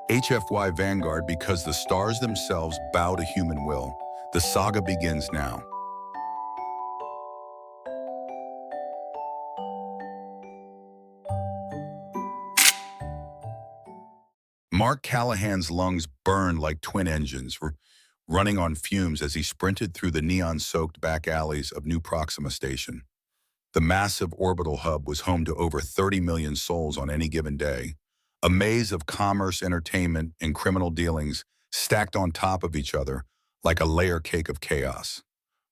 HFY Vanguard because the stars themselves bow to human will. The saga begins now. Mark Callahan's lungs burned like twin engines, running on fumes as he sprinted through the neon-soaked back alleys of New Proxima Station. The massive orbital hub was home to over 30 million souls on any given day, a maze of commerce, entertainment, and criminal dealings stacked on top of each other like a layer cake of chaos.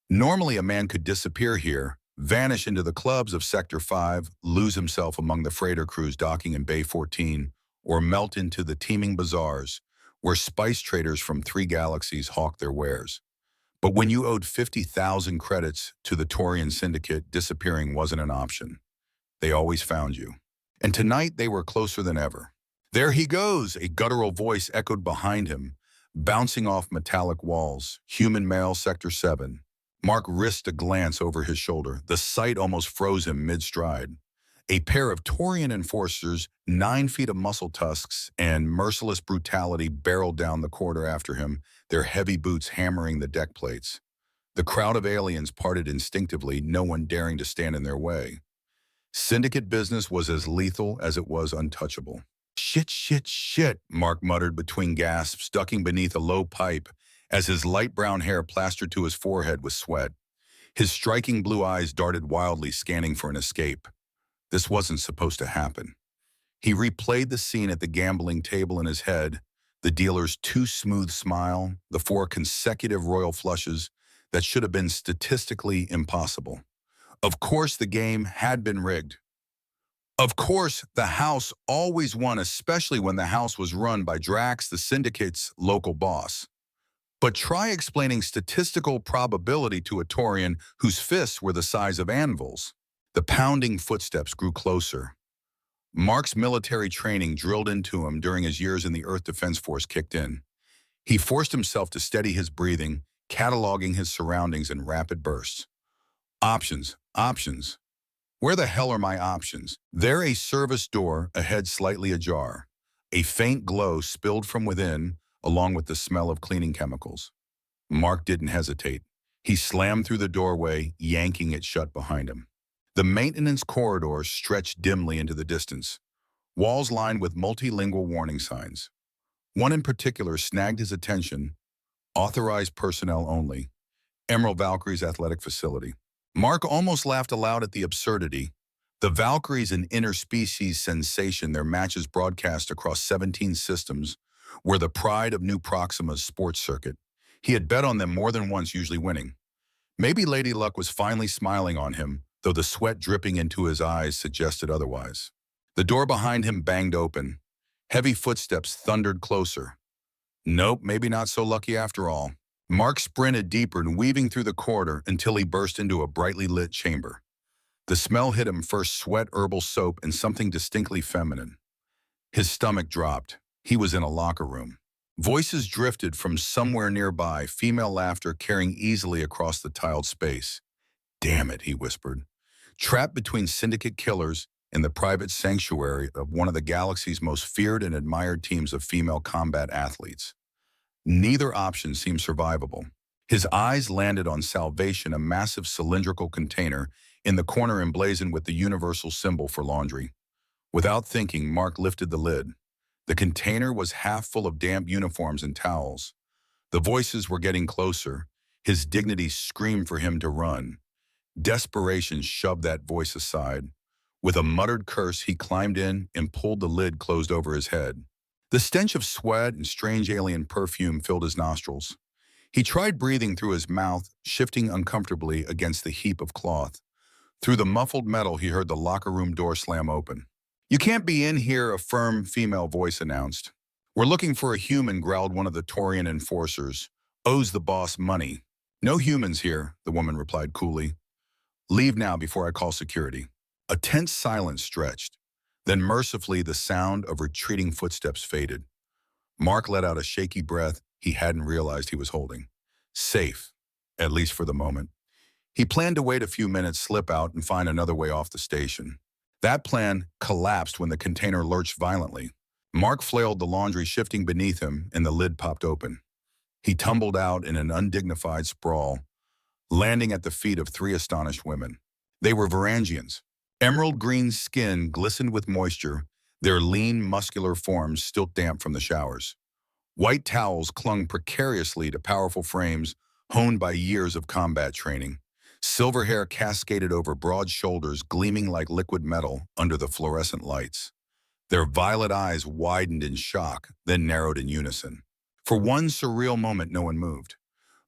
Normally, a man could disappear here, vanish into the clubs of Sector 5, lose himself among the freighter crews docking in Bay 14, or melt into the teeming bazaars where spice traders from 3 galaxies hawk their wares. But when you owed 50,000 credits to the Taurian Syndicate, disappearing wasn't an option. They always found you. And tonight they were closer than ever. "There he goes," a guttural voice echoed behind him, bouncing off metallic walls. Human male, Sector 7. Mark risked a glance over his shoulder. The sight almost froze him mid-stride. A pair of Taurian enforcers, 9 feet of muscle tusks and merciless brutality, barreled down the corridor after him, their heavy boots hammering the deck plates. The crowd of aliens parted instinctively, no one daring to stand in their way. Syndicate business was as lethal as it was untouchable. "Shit, shit, shit," Mark muttered between gasps, ducking beneath a low pipe as his light brown hair plastered to his forehead with sweat. His striking blue eyes darted wildly, scanning for an escape. This wasn't supposed to happen. He replayed the scene at the gambling table in his head, the dealer's too smooth smile, the 4 consecutive royal flushes that should have been statistically impossible. Of course the game had been rigged. Of course the house always won, especially when the house was run by Drax, the Syndicate's local boss. But try explaining statistical probability to a Taurian whose fists were the size of anvils. The pounding footsteps grew closer. Mark's military training drilled into him during his years in the Earth Defense Force kicked in. He forced himself to steady his breathing, cataloging his surroundings in rapid bursts. Options, options. Where the hell are my options? There, a service door, ahead slightly ajar. A faint glow spilled from within, along with the smell of cleaning chemicals. Mark didn't hesitate. He slammed through the doorway, yanking it shut behind him. The maintenance corridor stretched dimly into the distance, walls lined with multilingual warning signs. One in particular snagged his attention: authorized personnel only, Emerald Valkyrie's athletic facility. Mark almost laughed aloud at the absurdity. The Valkyries, an interspecies sensation, their matches broadcast across 17 systems, were the pride of New Proxima's sports circuit. He had bet on them more than once, usually winning. Maybe Lady Luck was finally smiling on him, though the sweat dripping into his eyes suggested otherwise. The door behind him banged open. Heavy footsteps thundered closer. Nope, maybe not so lucky after all. Mark sprinted deeper and weaving through the corridor until he burst into a brightly lit chamber. The smell hit him first: sweat, herbal soap, and something distinctly feminine. His stomach dropped. He was in a locker room. Voices drifted from somewhere nearby, female laughter carrying easily across the tiled space. "Damn it," he whispered. Trapped between syndicate killers in the private sanctuary of one of the galaxy's most feared and admired teams of female combat athletes. Neither option seemed survivable. His eyes landed on Salvation, a massive cylindrical container in the corner emblazoned with the universal symbol for laundry. Without thinking, Mark lifted the lid. The container was half full of damp uniforms and towels. The voices were getting closer. His dignity screamed for him to run. Desperation shoved that voice aside. With a muttered curse, he climbed in and pulled the lid closed over his head. The stench of sweat and strange alien perfume filled his nostrils. He tried breathing through his mouth, shifting uncomfortably against the heap of cloth. Through the muffled metal, he heard the locker room door slam open. "You can't be in here," a firm female voice announced. "We're looking for a human," growled one of the Taurian enforcers. "Owes the boss money." "No humans here," the woman replied coolly. "Leave now before I call security." A tense silence stretched. Then mercifully the sound of retreating footsteps faded. Mark let out a shaky breath he hadn't realized he was holding. Safe, at least for the moment. He planned to wait a few minutes, slip out, and find another way off the station. That plan collapsed when the container lurched violently. Mark flailed the laundry shifting beneath him, and the lid popped open. He tumbled out in an undignified sprawl, landing at the feet of three astonished women. They were Varangians. Emerald green skin glistened with moisture, their lean, muscular forms still damp from the showers. White towels clung precariously to powerful frames honed by years of combat training. Silver hair cascaded over broad shoulders, gleaming like liquid metal under the fluorescent lights. Their violet eyes widened in shock, then narrowed in unison. For one surreal moment, no one moved.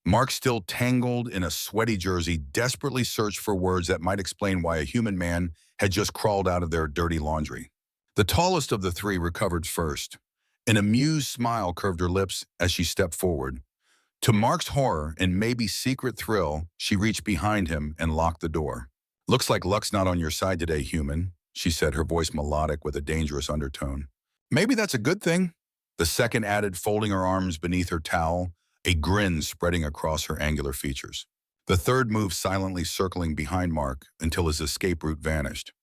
Mark, still tangled in a sweaty jersey, desperately searched for words that might explain why a human man had just crawled out of their dirty laundry. The tallest of the three recovered first. An amused smile curved her lips as she stepped forward. To Mark's horror and maybe secret thrill, she reached behind him and locked the door. "Looks like luck's not on your side today, human," she said, her voice melodic with a dangerous undertone. "Maybe that's a good thing," the second added, folding her arms beneath her towel, a grin spreading across her angular features. The third moved silently, circling behind Mark until his escape route vanished.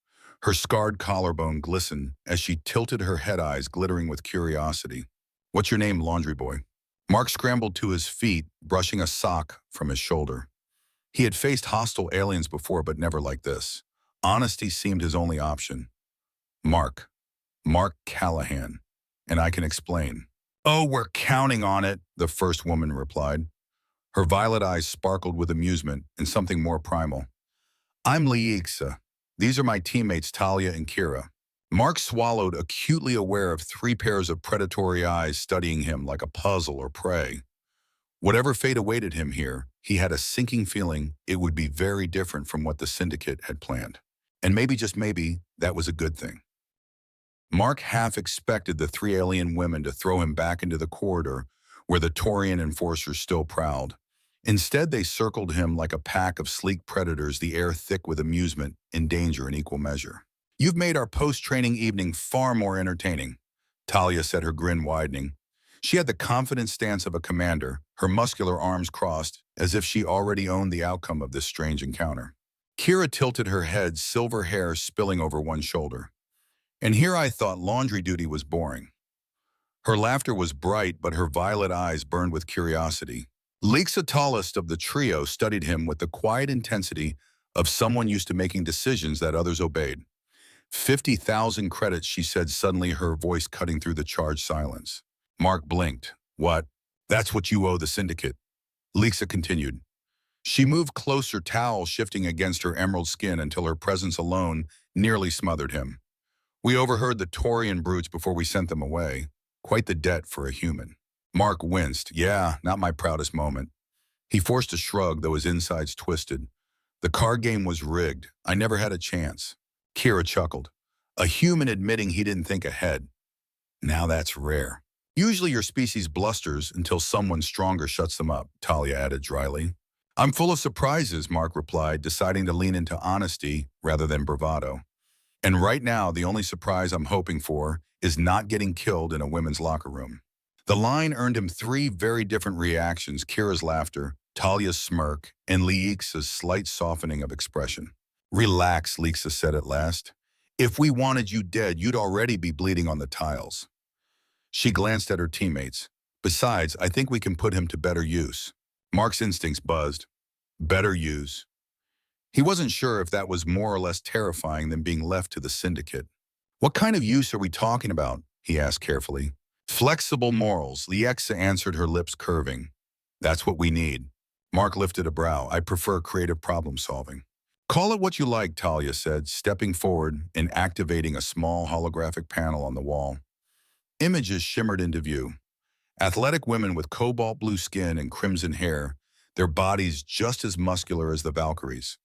Her scarred collarbone glistened as she tilted her head, eyes glittering with curiosity. "What's your name, laundry boy?" Mark scrambled to his feet, brushing a sock from his shoulder. He had faced hostile aliens before, but never like this. Honesty seemed his only option. "Mark. Mark Callahan. And I can explain." "Oh, we're counting on it," the first woman replied. Her violet eyes sparkled with amusement and something more primal. "I'm Liixa. These are my teammates Talia and Kira." Mark swallowed, acutely aware of three pairs of predatory eyes studying him like a puzzle or prey. Whatever fate awaited him here, he had a sinking feeling it would be very different from what the Syndicate had planned. And maybe, just maybe, that was a good thing. Mark half expected the three alien women to throw him back into the corridor where the Taurian enforcers still prowled. Instead, they circled him like a pack of sleek predators, the air thick with amusement and danger in equal measure. "You've made our post-training evening far more entertaining," Talia said, her grin widening. She had the confident stance of a commander, her muscular arms crossed, as if she already owned the outcome of this strange encounter. Kira tilted her head, silver hair spilling over one shoulder. "And here I thought laundry duty was boring." Her laughter was bright, but her violet eyes burned with curiosity. Liixa, tallest of the trio, studied him with the quiet intensity of someone used to making decisions that others obeyed. 50,000 credits, she said, suddenly, her voice cutting through the charged silence. Mark blinked. "What?" "That's what you owe the Syndicate," Liixa continued. She moved closer, towel shifting against her emerald skin until her presence alone nearly smothered him. "We overheard the Taurian brutes before we sent them away. Quite the debt for a human." Mark winced. "Yeah, not my proudest moment." He forced a shrug, though his insides twisted. "The card game was rigged. I never had a chance." Kira chuckled. "A human admitting he didn't think ahead. Now that's rare. Usually your species blusters until someone stronger shuts them up," Talia added dryly. "I'm full of surprises," Mark replied, deciding to lean into honesty rather than bravado. "And right now, the only surprise I'm hoping for is not getting killed in a women's locker room." The line earned him three very different reactions: Kira's laughter, Talia's smirk, and Liixa's slight softening of expression. "Relax," Liixa said at last. "If we wanted you dead, you'd already be bleeding on the tiles." She glanced at her teammates. "Besides, I think we can put him to better use." Mark's instincts buzzed. Better use. He wasn't sure if that was more or less terrifying than being left to the Syndicate. "What kind of use are we talking about?" he asked carefully. "Flexible morals," Liixa answered, her lips curving. "That's what we need." Mark lifted a brow. "I prefer creative problem solving." "Call it what you like," Talia said, stepping forward and activating a small holographic panel on the wall. Images shimmered into view. Athletic women with cobalt blue skin and crimson hair, their bodies just as muscular as the Valkyries.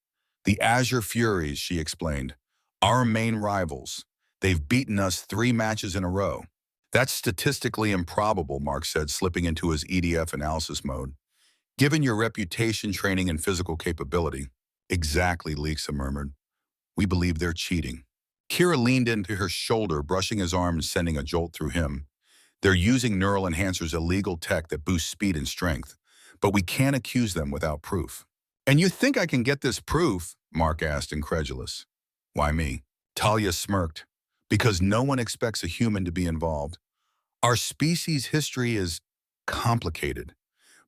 "The Azure Furies," she explained. "Our main rivals. They've beaten us 3 matches in a row." "That's statistically improbable," Mark said, slipping into his EDF analysis mode. "Given your reputation, training, and physical capability." "Exactly," Liixa murmured. "We believe they're cheating." Kira leaned into her shoulder, brushing his arm and sending a jolt through him. "They're using neural enhancers, illegal tech that boosts speed and strength. But we can't accuse them without proof." "And you think I can get this proof?" Mark asked, incredulous. "Why me?" Talia smirked. "Because no one expects a human to be involved. Our species' history is complicated.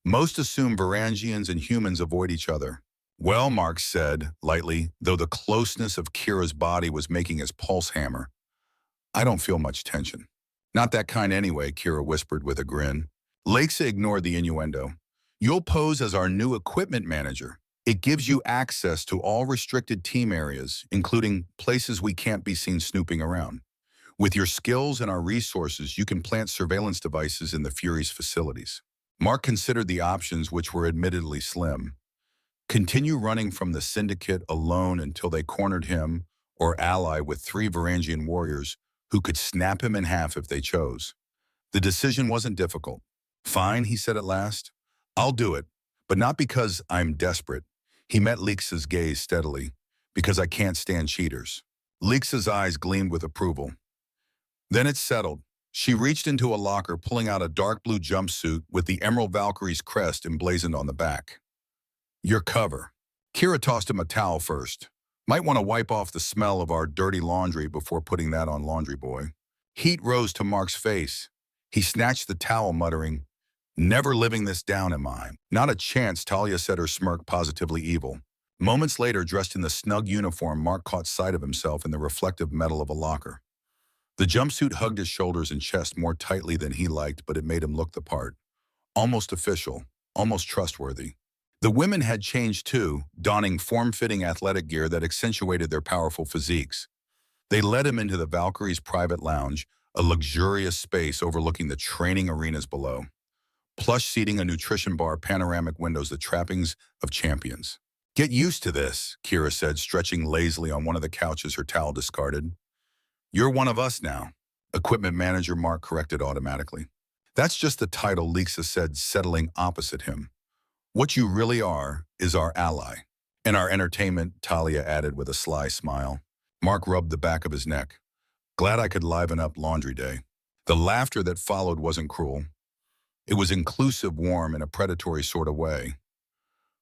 Most assume Varangians and humans avoid each other. Well, Mark said, lightly, though the closeness of Kira's body was making his pulse hammer. I don't feel much tension. Not that kind anyway, Kira whispered with a grin. Lexa ignored the innuendo. You'll pose as our new equipment manager. It gives you access to all restricted team areas, including places we can't be seen snooping around. With your skills and our resources, you can plant surveillance devices in the Fury's facilities. Mark considered the options, which were admittedly slim. Continue running from the Syndicate alone until they cornered him, or ally with 3 Varangian warriors who could snap him in half if they chose. The decision wasn't difficult. Fine, he said at last. I'll do it, but not because I'm desperate. He met Lixa's gaze steadily. Because I can't stand cheaters. Lixa's eyes gleamed with approval. Then it settled. She reached into a locker, pulling out a dark blue jumpsuit with the Emerald Valkyrie's crest emblazoned on the back. Your cover. Kira tossed him a towel first. Might want to wipe off the smell of our dirty laundry before putting that on Laundry Boy. Heat rose to Mark's face. He snatched the towel, muttering, Never living this down, am I? Not a chance, Talia said, her smirk positively evil. Moments later, dressed in the snug uniform, Mark caught sight of himself in the reflective metal of a locker. The jumpsuit hugged his shoulders and chest more tightly than he liked, but it made him look the part. Almost official, almost trustworthy. The women had changed too, donning form-fitting athletic gear that accentuated their powerful physiques. They led him into the Valkyrie's private lounge, a luxurious space overlooking the training arenas below. Plush seating, a nutrition bar, panoramic windows, the trappings of champions. Get used to this, Kira said, stretching lazily on one of the couches, her towel discarded. You're one of us now, equipment manager, Mark corrected automatically. That's just the title, Lexa said, settling opposite him. What you really are is our ally. And our entertainment, Talia added with a sly smile. Mark rubbed the back of his neck. Glad I could liven up laundry day. The laughter that followed wasn't cruel. It was inclusive, warm, in a predatory sort of way.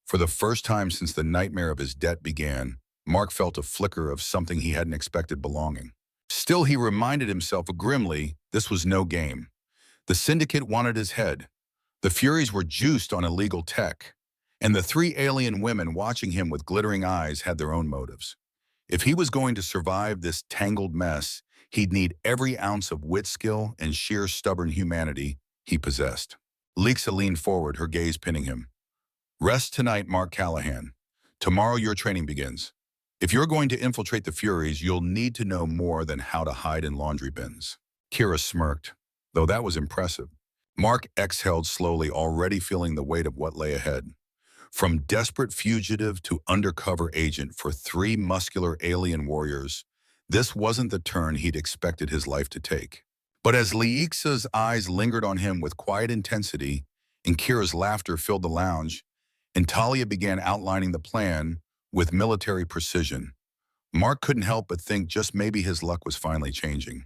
For the first time since the nightmare of his debt began, Mark felt a flicker of something he hadn't expected belonging. Still, he reminded himself grimly, this was no game. The Syndicate wanted his head. The Furies were juiced on illegal tech. And the 3 alien women watching him with glittering eyes had their own motives. If he was going to survive this tangled mess, he'd need every ounce of wit skill and sheer stubborn humanity he possessed. Lexa leaned forward, her gaze pinning him. Rest tonight, Mark Callahan. Tomorrow your training begins. If you're going to infiltrate the Furies, you'll need to know more than how to hide in laundry bins. Kira smirked, though that was impressive. Mark exhaled slowly, already feeling the weight of what lay ahead. From desperate fugitive to undercover agent for 3 muscular alien warriors, this wasn't the turn he'd expected his life to take. But as Leixa's eyes lingered on him with quiet intensity, and Kira's laughter filled the lounge, and Talia began outlining the plan with military precision, Mark couldn't help but think just maybe his luck was finally changing.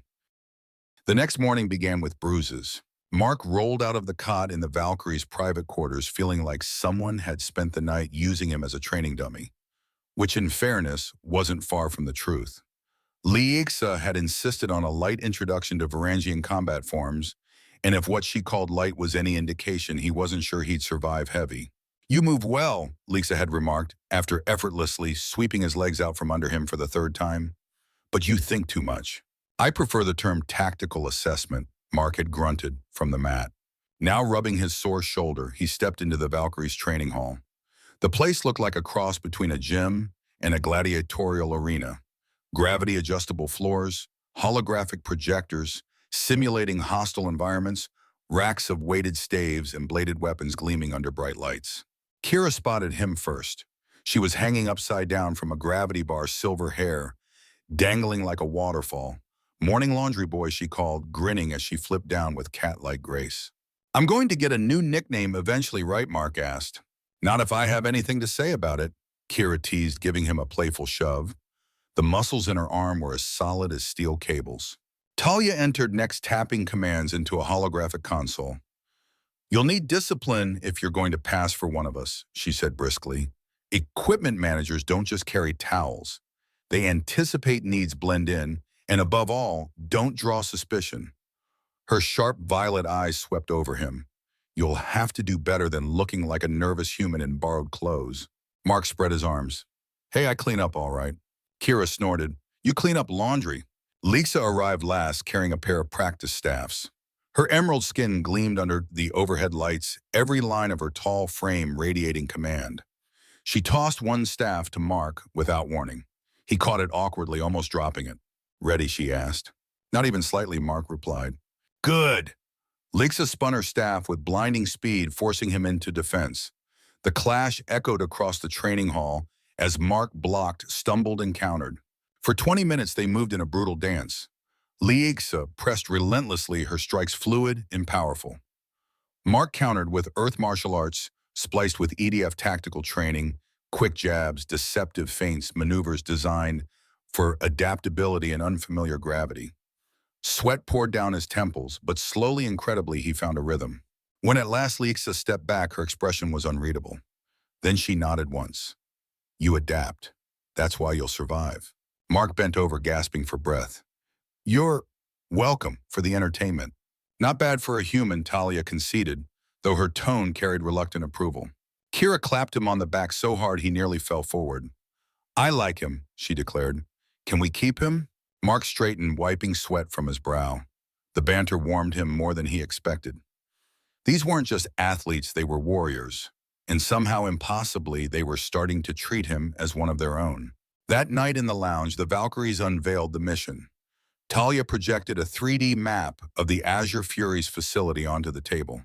The next morning began with bruises. Mark rolled out of the cot in the Valkyrie's private quarters feeling like someone had spent the night using him as a training dummy, which in fairness wasn't far from the truth. Leixa had insisted on a light introduction to Varangian combat forms, and if what she called light was any indication, he wasn't sure he'd survive heavy. You move well, Leixa had remarked, after effortlessly sweeping his legs out from under him for the 3rd time. But you think too much. I prefer the term tactical assessment, Mark had grunted from the mat. Now rubbing his sore shoulder, he stepped into the Valkyrie's training hall. The place looked like a cross between a gym and a gladiatorial arena. Gravity-adjustable floors, holographic projectors, simulating hostile environments, racks of weighted staves and bladed weapons gleaming under bright lights. Kira spotted him first. She was hanging upside down from a gravity bar, silver hair, dangling like a waterfall. Morning Laundry Boy, she called, grinning as she flipped down with cat-like grace. I'm going to get a new nickname eventually, right? Mark asked. Not if I have anything to say about it, Kira teased, giving him a playful shove. The muscles in her arm were as solid as steel cables. Talia entered next, tapping commands into a holographic console. You'll need discipline if you're going to pass for one of us, she said briskly. Equipment managers don't just carry towels. They anticipate needs, blend in, and above all, don't draw suspicion. Her sharp violet eyes swept over him. You'll have to do better than looking like a nervous human in borrowed clothes. Mark spread his arms. Hey, I clean up all right. Kira snorted. You clean up laundry. Lisa arrived last, carrying a pair of practice staffs. Her emerald skin gleamed under the overhead lights, every line of her tall frame radiating command. She tossed one staff to Mark without warning. He caught it awkwardly, almost dropping it. Ready, she asked. Not even slightly, Mark replied. Good. Lixa spun her staff with blinding speed, forcing him into defense. The clash echoed across the training hall as Mark blocked, stumbled, and countered. For 20 minutes, they moved in a brutal dance. Lixa pressed relentlessly, her strikes fluid and powerful. Mark countered with earth martial arts, spliced with EDF tactical training, quick jabs, deceptive feints, maneuvers designed for adaptability and unfamiliar gravity. Sweat poured down his temples, but slowly, incredibly, he found a rhythm. When at last Lixa stepped back, her expression was unreadable. Then she nodded once. You adapt. That's why you'll survive. Mark bent over, gasping for breath. You're welcome for the entertainment. Not bad for a human, Talia conceded, though her tone carried reluctant approval. Kira clapped him on the back so hard he nearly fell forward. I like him, she declared. Can we keep him? Mark straightened, wiping sweat from his brow. The banter warmed him more than he expected. These weren't just athletes, they were warriors. And somehow, impossibly, they were starting to treat him as one of their own. That night in the lounge, the Valkyries unveiled the mission. Talia projected a 3D map of the Azure Furies facility onto the table.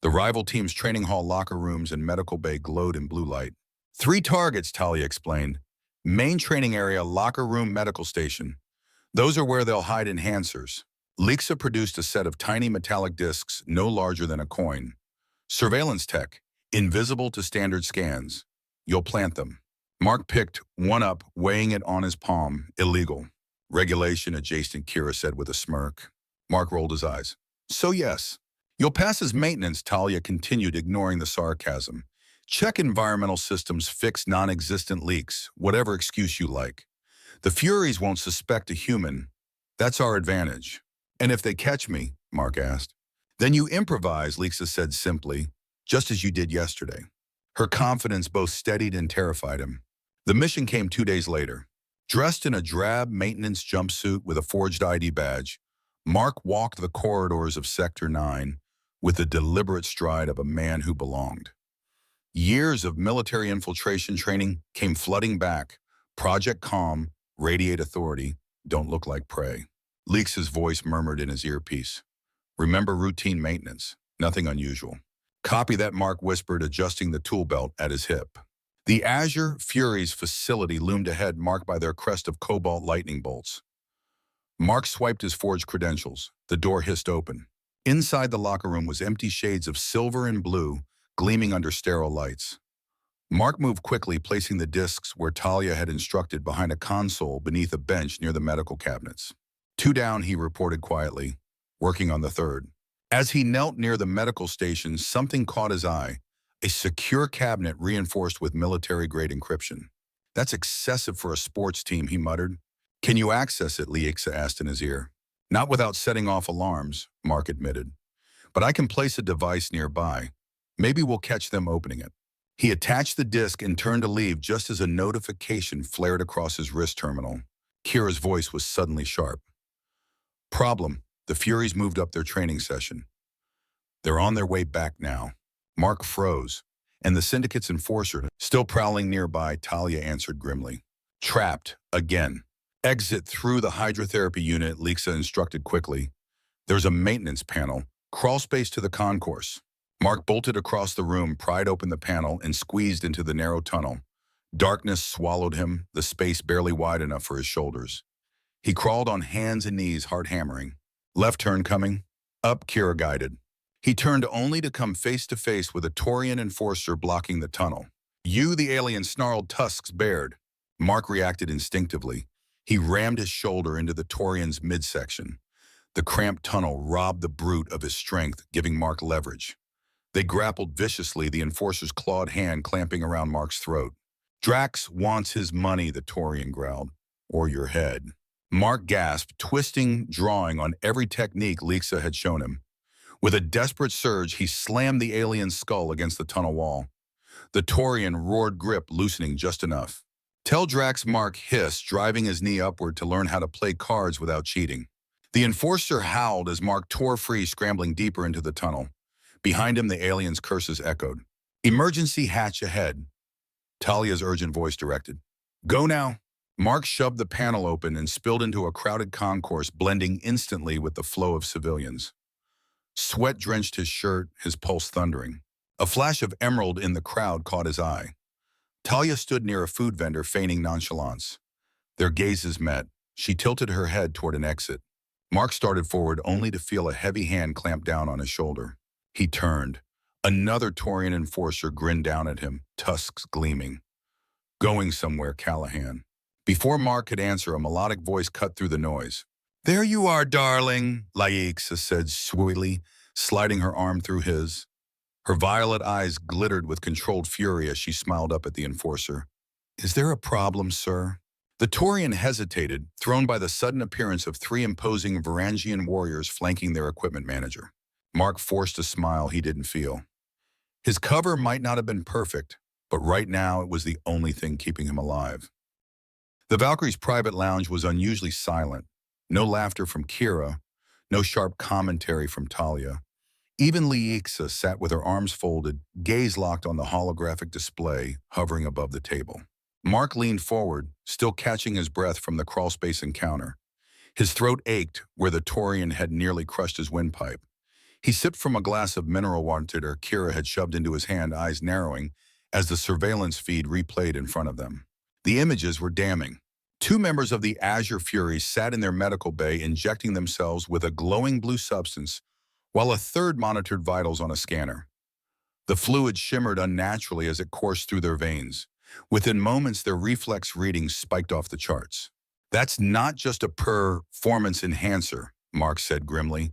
The rival team's training hall locker rooms and medical bay glowed in blue light. 3 targets, Talia explained. Main training area, locker room, medical station. Those are where they'll hide enhancers. Lixa produced a set of tiny metallic discs no larger than a coin. Surveillance tech, invisible to standard scans. You'll plant them. Mark picked one up, weighing it on his palm. Illegal. Regulation adjacent, Kira said with a smirk. Mark rolled his eyes. So yes. You'll pass as maintenance, Talia continued, ignoring the sarcasm. Check environmental systems, fix non-existent leaks, whatever excuse you like. The Furies won't suspect a human. That's our advantage. And if they catch me, Mark asked. Then you improvise, Lixa said simply, just as you did yesterday. Her confidence both steadied and terrified him. The mission came 2 days later. Dressed in a drab maintenance jumpsuit with a forged ID badge, Mark walked the corridors of Sector 9 with the deliberate stride of a man who belonged. Years of military infiltration training came flooding back. Project Calm, Radiate Authority, don't look like prey. Lixa's voice murmured in his earpiece. Remember routine maintenance, nothing unusual. Copy that, Mark whispered, adjusting the tool belt at his hip. The Azure Furies facility loomed ahead, marked by their crest of cobalt lightning bolts. Mark swiped his forged credentials. The door hissed open. Inside the locker room was empty shades of silver and blue, gleaming under sterile lights. Mark moved quickly, placing the discs where Talia had instructed, behind a console beneath a bench near the medical cabinets. 2 down, he reported quietly, working on the 3rd. As he knelt near the medical station, something caught his eye. A secure cabinet reinforced with military-grade encryption. That's excessive for a sports team, he muttered. Can you access it, Lixa asked in his ear. Not without setting off alarms, Mark admitted. But I can place a device nearby. Maybe we'll catch them opening it. He attached the disc and turned to leave just as a notification flared across his wrist terminal. Kira's voice was suddenly sharp. Problem. The Furies moved up their training session. They're on their way back now. Mark froze, and the Syndicate's enforcer, still prowling nearby, Talia answered grimly. Trapped, again. Exit through the hydrotherapy unit, Lixa instructed quickly. There's a maintenance panel. Crawl space to the concourse. Mark bolted across the room, pried open the panel, and squeezed into the narrow tunnel. Darkness swallowed him, the space barely wide enough for his shoulders. He crawled on hands and knees, heart hammering. Left turn coming. Up, Kira guided. He turned only to come face to face with a Taurian enforcer blocking the tunnel. You, the alien, snarled, tusks bared. Mark reacted instinctively. He rammed his shoulder into the Taurian's midsection. The cramped tunnel robbed the brute of his strength, giving Mark leverage. They grappled viciously, the enforcer's clawed hand clamping around Mark's throat. Drax wants his money, the Taurian growled. Or your head. Mark gasped, twisting, drawing on every technique Lexa had shown him. With a desperate surge, he slammed the alien's skull against the tunnel wall. The Taurian roared grip, loosening just enough. Tell Drax, Mark hissed, driving his knee upward to learn how to play cards without cheating. The Enforcer howled as Mark tore free, scrambling deeper into the tunnel. Behind him, the alien's curses echoed. Emergency hatch ahead, Talia's urgent voice directed. Go now. Mark shoved the panel open and spilled into a crowded concourse, blending instantly with the flow of civilians. Sweat drenched his shirt, his pulse thundering. A flash of emerald in the crowd caught his eye. Talia stood near a food vendor, feigning nonchalance. Their gazes met. She tilted her head toward an exit. Mark started forward, only to feel a heavy hand clamp down on his shoulder. He turned. Another Taurian enforcer grinned down at him, tusks gleaming. Going somewhere, Callahan. Before Mark could answer, a melodic voice cut through the noise. There you are, darling, Laixa said sweetly, sliding her arm through his. Her violet eyes glittered with controlled fury as she smiled up at the enforcer. Is there a problem, sir? The Taurian hesitated, thrown by the sudden appearance of three imposing Varangian warriors flanking their equipment manager. Mark forced a smile he didn't feel. His cover might not have been perfect, but right now it was the only thing keeping him alive. The Valkyrie's private lounge was unusually silent. No laughter from Kira, no sharp commentary from Talia. Even Leixa sat with her arms folded, gaze locked on the holographic display hovering above the table. Mark leaned forward, still catching his breath from the crawlspace encounter. His throat ached where the Taurian had nearly crushed his windpipe. He sipped from a glass of mineral water Kira had shoved into his hand, eyes narrowing, as the surveillance feed replayed in front of them. The images were damning. Two members of the Azure Furies sat in their medical bay injecting themselves with a glowing blue substance, while a third monitored vitals on a scanner. The fluid shimmered unnaturally as it coursed through their veins. Within moments, their reflex readings spiked off the charts. That's not just a performance enhancer, Mark said grimly.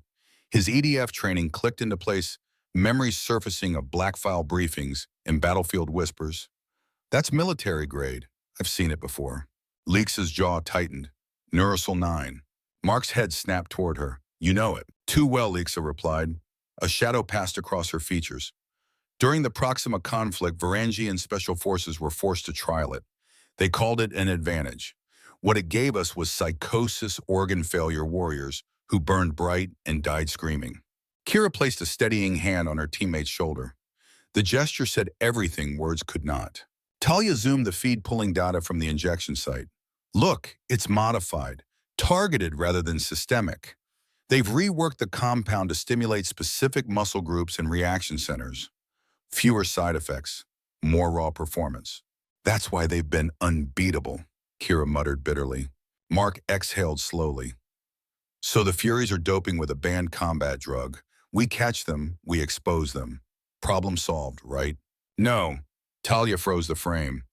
His EDF training clicked into place, memories surfacing of black file briefings and battlefield whispers. That's military grade. I've seen it before. Leax's jaw tightened. Neurosol 9. Mark's head snapped toward her. You know it. Too well, Leaxa replied. A shadow passed across her features. During the Proxima conflict, Varangian special forces were forced to trial it. They called it an advantage. What it gave us was psychosis organ failure warriors who burned bright and died screaming. Kira placed a steadying hand on her teammate's shoulder. The gesture said everything words could not. Talia zoomed the feed, pulling data from the injection site. Look, it's modified, targeted rather than systemic. They've reworked the compound to stimulate specific muscle groups and reaction centers. Fewer side effects, more raw performance. That's why they've been unbeatable, Kira muttered bitterly. Mark exhaled slowly. So the Furies are doping with a banned combat drug. We catch them, we expose them. Problem solved, right? No. Talia froze the frame.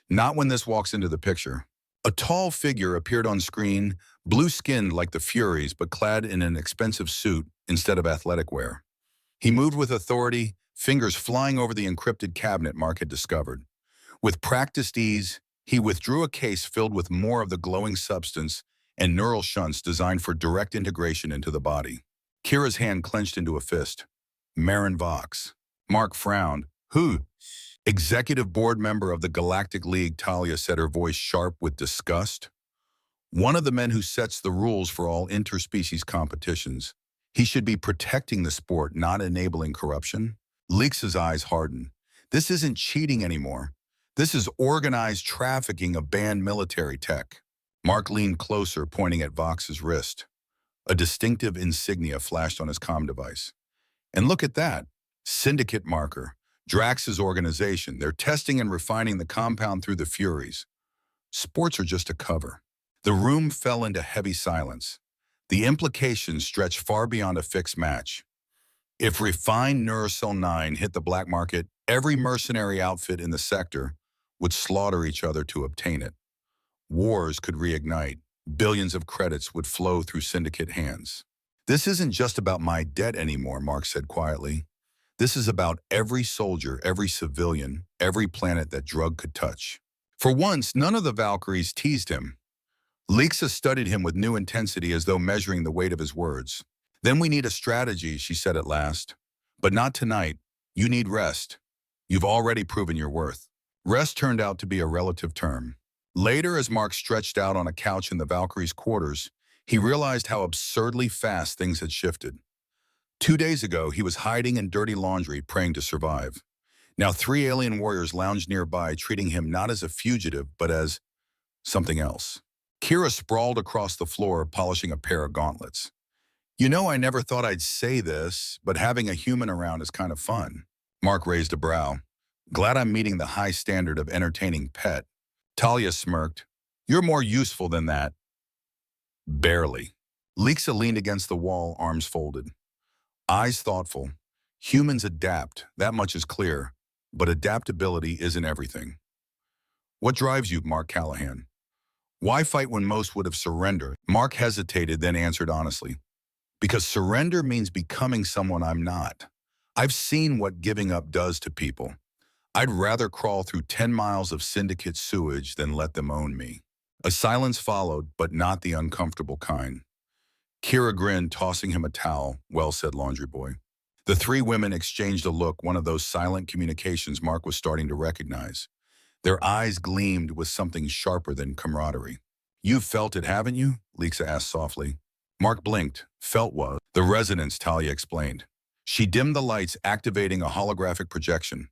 Not when this walks into the picture. A tall figure appeared on screen, blue-skinned like the Furies, but clad in an expensive suit instead of athletic wear. He moved with authority, fingers flying over the encrypted cabinet Mark had discovered. With practiced ease, he withdrew a case filled with more of the glowing substance and neural shunts designed for direct integration into the body. Kira's hand clenched into a fist. Marin Vox. Mark frowned. Who? Executive board member of the Galactic League, Talia said, her voice sharp with disgust. One of the men who sets the rules for all interspecies competitions. He should be protecting the sport, not enabling corruption. Leax's eyes hardened. This isn't cheating anymore. This is organized trafficking of banned military tech. Mark leaned closer, pointing at Vox's wrist. A distinctive insignia flashed on his comm device. And look at that. Syndicate marker. Drax's organization. They're testing and refining the compound through the Furies. Sports are just a cover. The room fell into heavy silence. The implications stretched far beyond a fixed match. If refined Neurosol 9 hit the black market, every mercenary outfit in the sector would slaughter each other to obtain it. Wars could reignite. Billions of credits would flow through syndicate hands. This isn't just about my debt anymore, Mark said quietly. This is about every soldier, every civilian, every planet that drug could touch. For once, none of the Valkyries teased him. Lexa studied him with new intensity as though measuring the weight of his words. Then we need a strategy, she said at last. But not tonight. You need rest. You've already proven your worth. Rest turned out to be a relative term. Later, as Mark stretched out on a couch in the Valkyrie's quarters, he realized how absurdly fast things had shifted. 2 days ago, he was hiding in dirty laundry, praying to survive. Now 3 alien warriors lounged nearby, treating him not as a fugitive, but as something else. Kira sprawled across the floor, polishing a pair of gauntlets. You know, I never thought I'd say this, but having a human around is kind of fun. Mark raised a brow. Glad I'm meeting the high standard of entertaining pet. Talia smirked. You're more useful than that. Barely. Lexa leaned against the wall, arms folded. Eyes thoughtful. Humans adapt, that much is clear. But adaptability isn't everything. What drives you, Mark Callahan? Why fight when most would have surrendered? Mark hesitated, then answered honestly. Because surrender means becoming someone I'm not. I've seen what giving up does to people. I'd rather crawl through 10 miles of syndicate sewage than let them own me. A silence followed, but not the uncomfortable kind. Kira grinned, tossing him a towel. Well said, laundry boy. The three women exchanged a look, one of those silent communications Mark was starting to recognize. Their eyes gleamed with something sharper than camaraderie. You've felt it, haven't you? Lexa asked softly. Mark blinked. Felt was the resonance, Talia explained. She dimmed the lights, activating a holographic projection.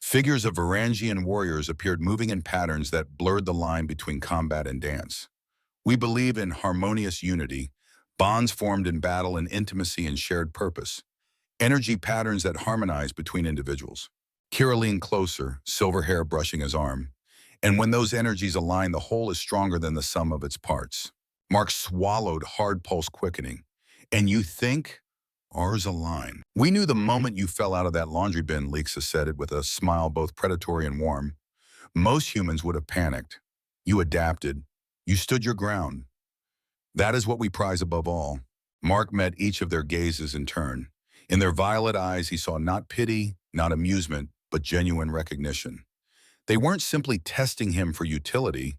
Figures of Varangian warriors appeared, moving in patterns that blurred the line between combat and dance. We believe in harmonious unity, bonds formed in battle and intimacy and shared purpose, energy patterns that harmonize between individuals. Kira leaned closer, silver hair brushing his arm. And when those energies align, the whole is stronger than the sum of its parts. Mark swallowed, hard pulse quickening. And you think? Ours align. We knew the moment you fell out of that laundry bin, Lexa said it with a smile both predatory and warm. Most humans would have panicked. You adapted. You stood your ground. That is what we prize above all. Mark met each of their gazes in turn. In their violet eyes, he saw not pity, not amusement, but genuine recognition. They weren't simply testing him for utility.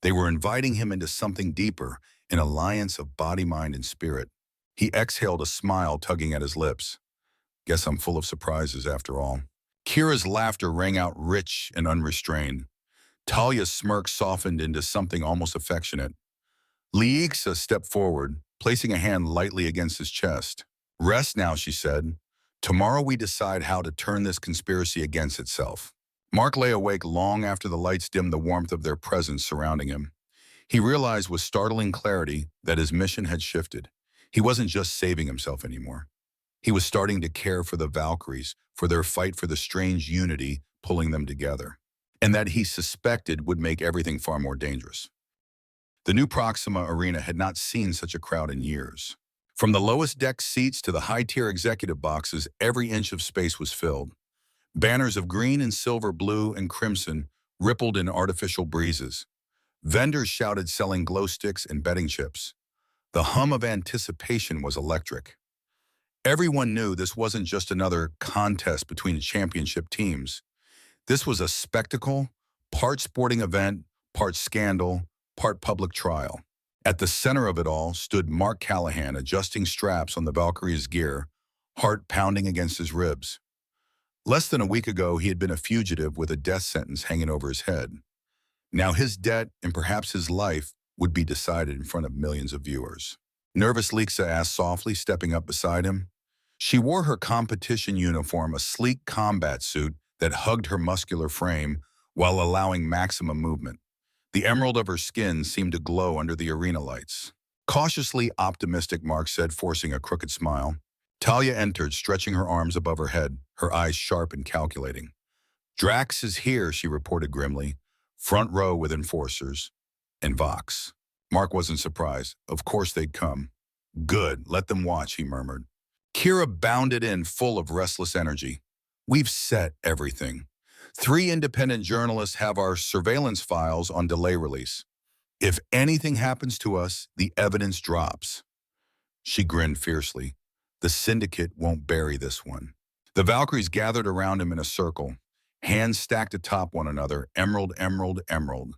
They were inviting him into something deeper, an alliance of body, mind, and spirit. He exhaled, a smile tugging at his lips. Guess I'm full of surprises after all. Kira's laughter rang out rich and unrestrained. Talia's smirk softened into something almost affectionate. Lexa stepped forward, placing a hand lightly against his chest. Rest now, she said. Tomorrow we decide how to turn this conspiracy against itself. Mark lay awake long after the lights dimmed the warmth of their presence surrounding him. He realized with startling clarity that his mission had shifted. He wasn't just saving himself anymore. He was starting to care for the Valkyries, for their fight for the strange unity pulling them together, and that he suspected would make everything far more dangerous. The new Proxima Arena had not seen such a crowd in years. From the lowest deck seats to the high-tier executive boxes, every inch of space was filled. Banners of green and silver, blue and crimson rippled in artificial breezes. Vendors shouted, selling glow sticks and betting chips. The hum of anticipation was electric. Everyone knew this wasn't just another contest between championship teams. This was a spectacle, part sporting event, part scandal, part public trial. At the center of it all stood Mark Callahan, adjusting straps on the Valkyrie's gear, heart pounding against his ribs. Less than a week ago, he had been a fugitive with a death sentence hanging over his head. Now his debt, and perhaps his life, would be decided in front of millions of viewers. Nervous, Lexa asked softly, stepping up beside him. She wore her competition uniform, a sleek combat suit that hugged her muscular frame while allowing maximum movement. The emerald of her skin seemed to glow under the arena lights. Cautiously optimistic, Mark said, forcing a crooked smile. Talia entered, stretching her arms above her head, her eyes sharp and calculating. Drax is here, she reported grimly, front row with enforcers. And Vox. Mark wasn't surprised. Of course they'd come. Good, let them watch, he murmured. Kira bounded in, full of restless energy. We've set everything. 3 independent journalists have our surveillance files on delay release. If anything happens to us, the evidence drops. She grinned fiercely. The syndicate won't bury this one. The Valkyries gathered around him in a circle, hands stacked atop one another, emerald, emerald, emerald.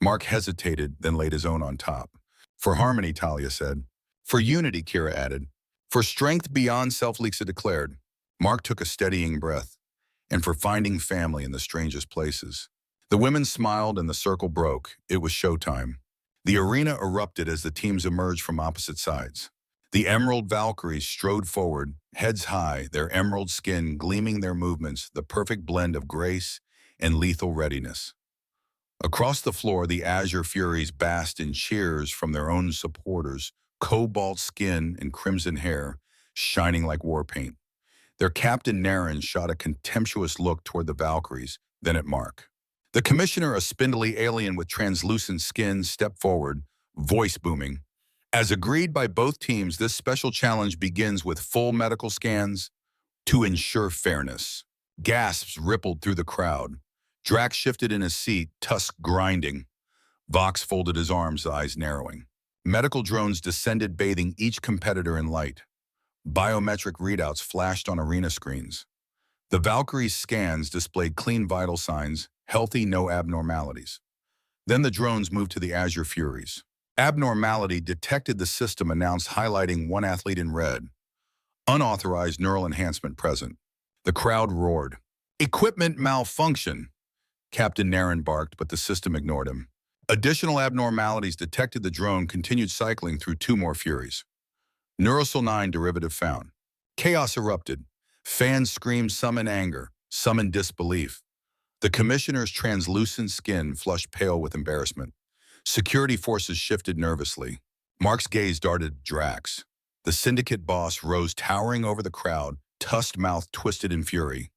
Mark hesitated, then laid his own on top. For harmony, Talia said. For unity, Kira added. For strength beyond self, Lexa declared. Mark took a steadying breath. And for finding family in the strangest places. The women smiled and the circle broke. It was showtime. The arena erupted as the teams emerged from opposite sides. The Emerald Valkyries strode forward, heads high, their emerald skin gleaming their movements, the perfect blend of grace and lethal readiness. Across the floor, the Azure Furies basked in cheers from their own supporters, cobalt skin and crimson hair, shining like war paint. Their captain Naren shot a contemptuous look toward the Valkyries, then at Mark. The commissioner, a spindly alien with translucent skin, stepped forward, voice booming. As agreed by both teams, this special challenge begins with full medical scans to ensure fairness. Gasps rippled through the crowd. Drax shifted in his seat, tusk grinding. Vox folded his arms, eyes narrowing. Medical drones descended, bathing each competitor in light. Biometric readouts flashed on arena screens. The Valkyrie's scans displayed clean vital signs, healthy, no abnormalities. Then the drones moved to the Azure Furies. Abnormality detected, the system announced, highlighting one athlete in red. Unauthorized neural enhancement present. The crowd roared. Equipment malfunction. Captain Naren barked, but the system ignored him. Additional abnormalities detected. The drone continued cycling through two more Furies. Neurosil 9 derivative found. Chaos erupted. Fans screamed, some in anger, some in disbelief. The commissioner's translucent skin flushed pale with embarrassment. Security forces shifted nervously. Mark's gaze darted at Drax. The syndicate boss rose, towering over the crowd, tusked mouth twisted in fury.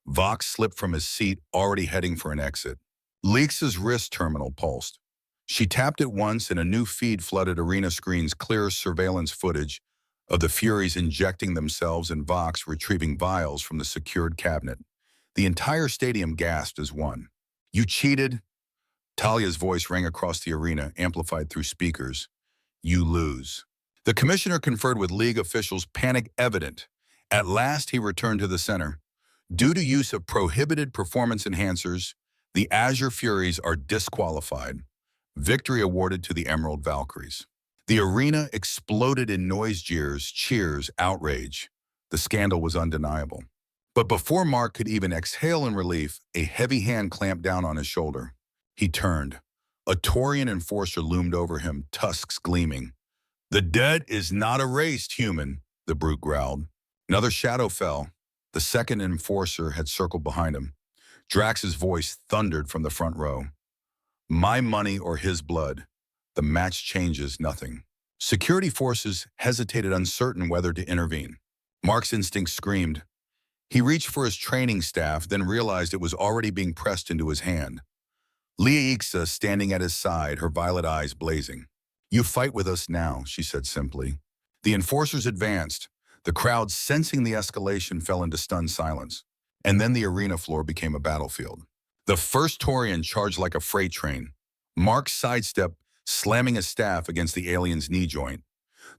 Vox slipped from his seat, already heading for an exit. Lexa's wrist terminal pulsed. She tapped it once and a new feed flooded arena screens, clear surveillance footage of the Furies injecting themselves and Vox retrieving vials from the secured cabinet. The entire stadium gasped as one. You cheated? Talia's voice rang across the arena, amplified through speakers. You lose. The commissioner conferred with league officials, panic evident. At last, he returned to the center. Due to use of prohibited performance enhancers, the Azure Furies are disqualified. Victory awarded to the Emerald Valkyries. The arena exploded in noise, jeers, cheers, outrage. The scandal was undeniable. But before Mark could even exhale in relief, a heavy hand clamped down on his shoulder. He turned. A Taurian enforcer loomed over him, tusks gleaming. The debt is not erased, human, the brute growled. Another shadow fell. The second enforcer had circled behind him. Drax's voice thundered from the front row. My money or his blood. The match changes nothing. Security forces hesitated, uncertain whether to intervene. Mark's instinct screamed. He reached for his training staff, then realized it was already being pressed into his hand. Lexa standing at his side, her violet eyes blazing. You fight with us now, she said simply. The enforcers advanced. The crowd, sensing the escalation, fell into stunned silence. And then the arena floor became a battlefield. The first Taurian charged like a freight train. Mark sidestepped, slamming his staff against the alien's knee joint.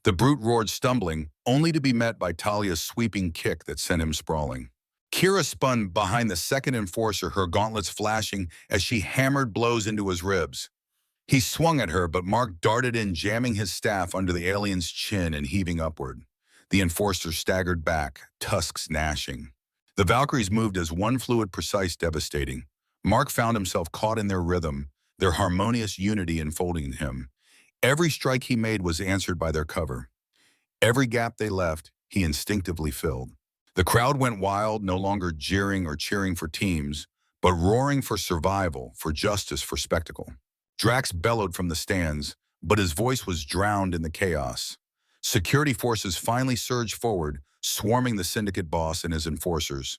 The brute roared, stumbling, only to be met by Talia's sweeping kick that sent him sprawling. Kira spun behind the second enforcer, her gauntlets flashing as she hammered blows into his ribs. He swung at her, but Mark darted in, jamming his staff under the alien's chin and heaving upward. The enforcer staggered back, tusks gnashing. The Valkyries moved as one fluid, precise, devastating. Mark found himself caught in their rhythm, their harmonious unity enfolding him. Every strike he made was answered by their cover. Every gap they left, he instinctively filled. The crowd went wild, no longer jeering or cheering for teams, but roaring for survival, for justice, for spectacle. Drax bellowed from the stands, but his voice was drowned in the chaos. Security forces finally surged forward, swarming the syndicate boss and his enforcers.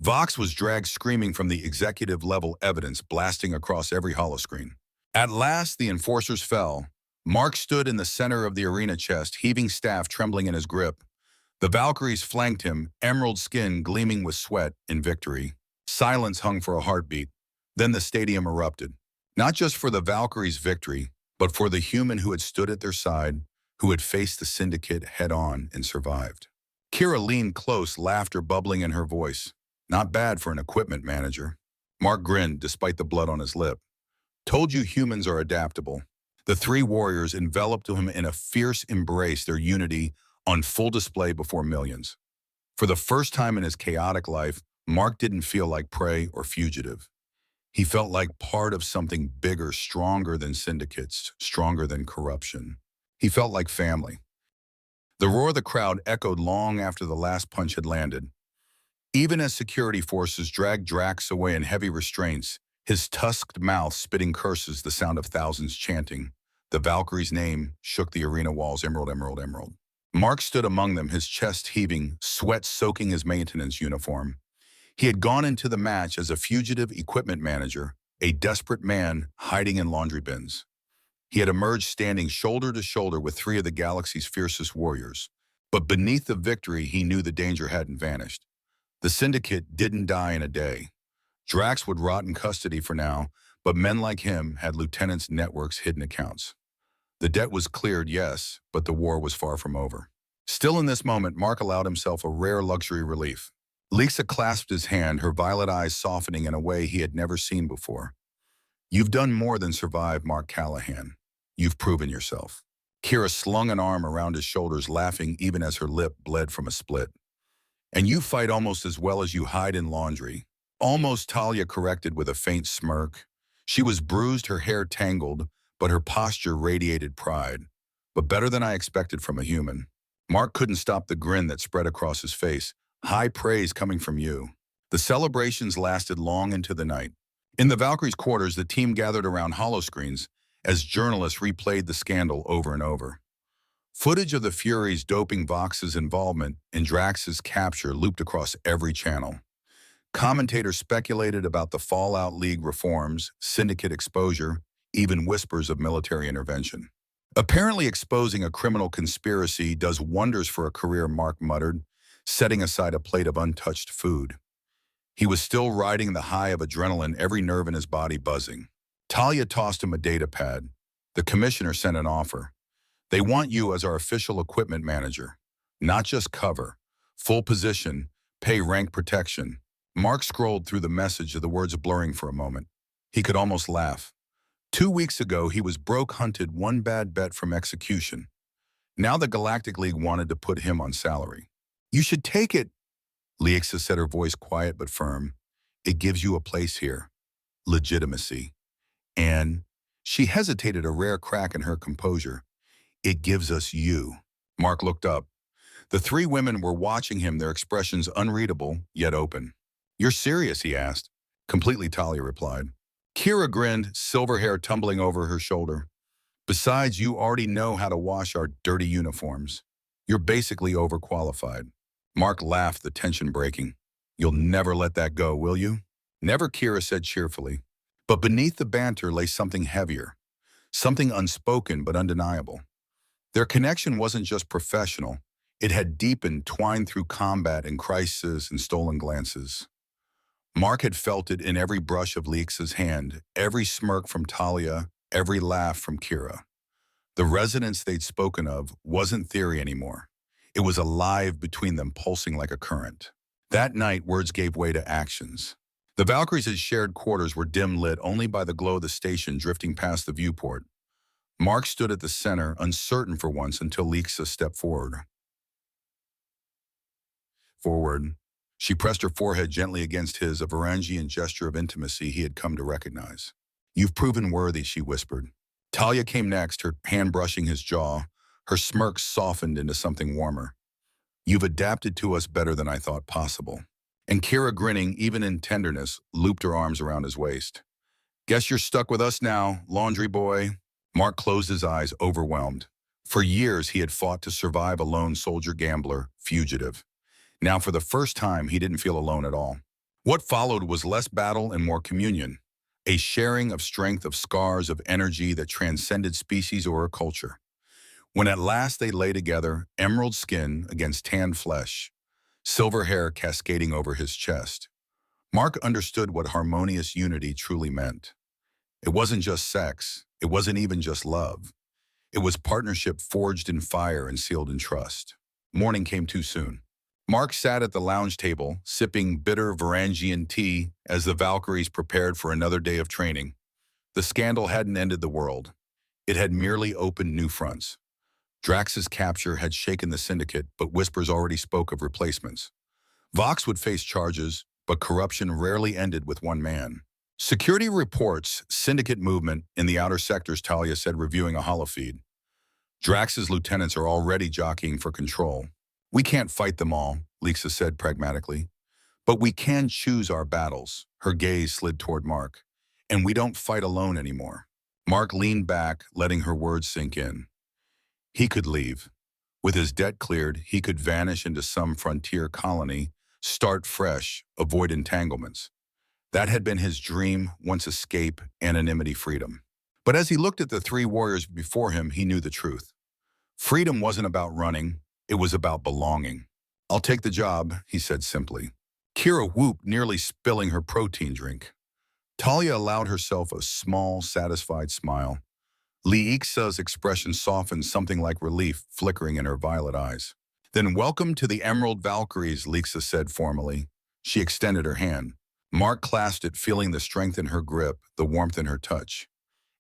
Vox was dragged screaming from the executive-level evidence blasting across every holoscreen. At last, the enforcers fell. Mark stood in the center of the arena chest, heaving staff trembling in his grip. The Valkyries flanked him, emerald skin gleaming with sweat, in victory. Silence hung for a heartbeat. Then the stadium erupted. Not just for the Valkyries' victory, but for the human who had stood at their side, who had faced the syndicate head-on and survived. Kira leaned close, laughter bubbling in her voice. Not bad for an equipment manager. Mark grinned, despite the blood on his lip. Told you humans are adaptable. The three warriors enveloped him in a fierce embrace, their unity on full display before millions. For the first time in his chaotic life, Mark didn't feel like prey or fugitive. He felt like part of something bigger, stronger than syndicates, stronger than corruption. He felt like family. The roar of the crowd echoed long after the last punch had landed. Even as security forces dragged Drax away in heavy restraints, his tusked mouth spitting curses, the sound of thousands chanting. The Valkyrie's name shook the arena walls, emerald, emerald, emerald. Mark stood among them, his chest heaving, sweat soaking his maintenance uniform. He had gone into the match as a fugitive equipment manager, a desperate man hiding in laundry bins. He had emerged standing shoulder to shoulder with three of the galaxy's fiercest warriors. But beneath the victory, he knew the danger hadn't vanished. The Syndicate didn't die in a day. Drax would rot in custody for now, but men like him had Lieutenant's network's hidden accounts. The debt was cleared, yes, but the war was far from over. Still in this moment, Mark allowed himself a rare luxury relief. Lexa clasped his hand, her violet eyes softening in a way he had never seen before. You've done more than survive, Mark Callahan. You've proven yourself. Kira slung an arm around his shoulders, laughing even as her lip bled from a split. And you fight almost as well as you hide in laundry. Almost, Talia corrected with a faint smirk. She was bruised, her hair tangled, but her posture radiated pride. But better than I expected from a human. Mark couldn't stop the grin that spread across his face. High praise coming from you. The celebrations lasted long into the night. In the Valkyrie's quarters, the team gathered around holoscreens as journalists replayed the scandal over and over. Footage of the Furies doping Vox's involvement in Drax's capture looped across every channel. Commentators speculated about the Fallout League reforms, syndicate exposure, even whispers of military intervention. Apparently exposing a criminal conspiracy does wonders for a career, Mark muttered, setting aside a plate of untouched food. He was still riding the high of adrenaline, every nerve in his body buzzing. Talia tossed him a data pad. The commissioner sent an offer. They want you as our official equipment manager. Not just cover. Full position, pay, rank, protection. Mark scrolled through the message, the words blurring for a moment. He could almost laugh. 2 weeks ago, he was broke, hunted, one bad bet from execution. Now the Galactic League wanted to put him on salary. You should take it, Leaxa said, her voice quiet but firm. It gives you a place here. Legitimacy. And she hesitated, a rare crack in her composure. It gives us you. Mark looked up. The three women were watching him, their expressions unreadable, yet open. You're serious, he asked. Completely, Talia replied. Kira grinned, silver hair tumbling over her shoulder. Besides, you already know how to wash our dirty uniforms. You're basically overqualified. Mark laughed, the tension breaking. You'll never let that go, will you? Never, Kira said cheerfully. But beneath the banter lay something heavier, something unspoken but undeniable. Their connection wasn't just professional. It had deepened, twined through combat and crisis and stolen glances. Mark had felt it in every brush of Leaxa's hand, every smirk from Talia, every laugh from Kira. The resonance they'd spoken of wasn't theory anymore. It was alive between them, pulsing like a current. That night, words gave way to actions. The Valkyries' shared quarters were dim-lit only by the glow of the station drifting past the viewport. Mark stood at the center, uncertain for once, until Leaxa stepped forward. She pressed her forehead gently against his, a Varangian gesture of intimacy he had come to recognize. You've proven worthy, she whispered. Talia came next, her hand brushing his jaw. Her smirk softened into something warmer. You've adapted to us better than I thought possible. And Kira, grinning, even in tenderness, looped her arms around his waist. Guess you're stuck with us now, laundry boy. Mark closed his eyes, overwhelmed. For years, he had fought to survive a lone soldier, gambler, fugitive. Now, for the first time, he didn't feel alone at all. What followed was less battle and more communion, a sharing of strength, of scars, of energy that transcended species or culture. When at last they lay together, emerald skin against tanned flesh, silver hair cascading over his chest, Mark understood what harmonious unity truly meant. It wasn't just sex. It wasn't even just love. It was partnership forged in fire and sealed in trust. Morning came too soon. Mark sat at the lounge table, sipping bitter Varangian tea as the Valkyries prepared for another day of training. The scandal hadn't ended the world. It had merely opened new fronts. Drax's capture had shaken the syndicate, but whispers already spoke of replacements. Vox would face charges, but corruption rarely ended with one man. Security reports syndicate movement in the outer sectors, Talia said, reviewing a holofeed. Drax's lieutenants are already jockeying for control. We can't fight them all, Lixa said pragmatically. But we can choose our battles. Her gaze slid toward Mark. And we don't fight alone anymore. Mark leaned back, letting her words sink in. He could leave. With his debt cleared, he could vanish into some frontier colony, start fresh, avoid entanglements. That had been his dream: once escape, anonymity, freedom. But as he looked at the three warriors before him, he knew the truth. Freedom wasn't about running, it was about belonging. I'll take the job, he said simply. Kira whooped, nearly spilling her protein drink. Talia allowed herself a small, satisfied smile. Liixa's expression softened, something like relief flickering in her violet eyes. Then welcome to the Emerald Valkyries, Lixa said formally. She extended her hand. Mark clasped it, feeling the strength in her grip, the warmth in her touch.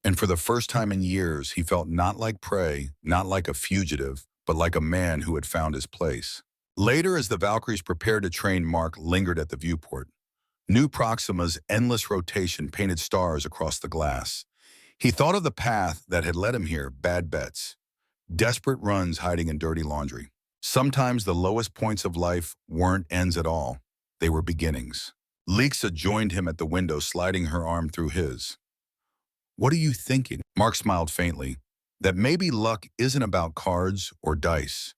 And for the first time in years, he felt not like prey, not like a fugitive, but like a man who had found his place. Later, as the Valkyries prepared to train, Mark lingered at the viewport. New Proxima's endless rotation painted stars across the glass. He thought of the path that had led him here: bad bets, desperate runs hiding in dirty laundry. Sometimes the lowest points of life weren't ends at all. They were beginnings. Lixa joined him at the window, sliding her arm through his. What are you thinking? Mark smiled faintly. That maybe luck isn't about cards or dice.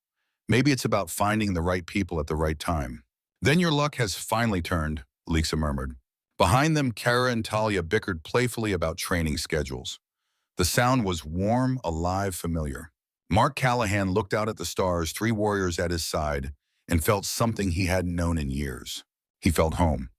Maybe it's about finding the right people at the right time. Then your luck has finally turned, Lixa murmured. Behind them, Kara and Talia bickered playfully about training schedules. The sound was warm, alive, familiar. Mark Callahan looked out at the stars, three warriors at his side, and felt something he hadn't known in years. He felt home.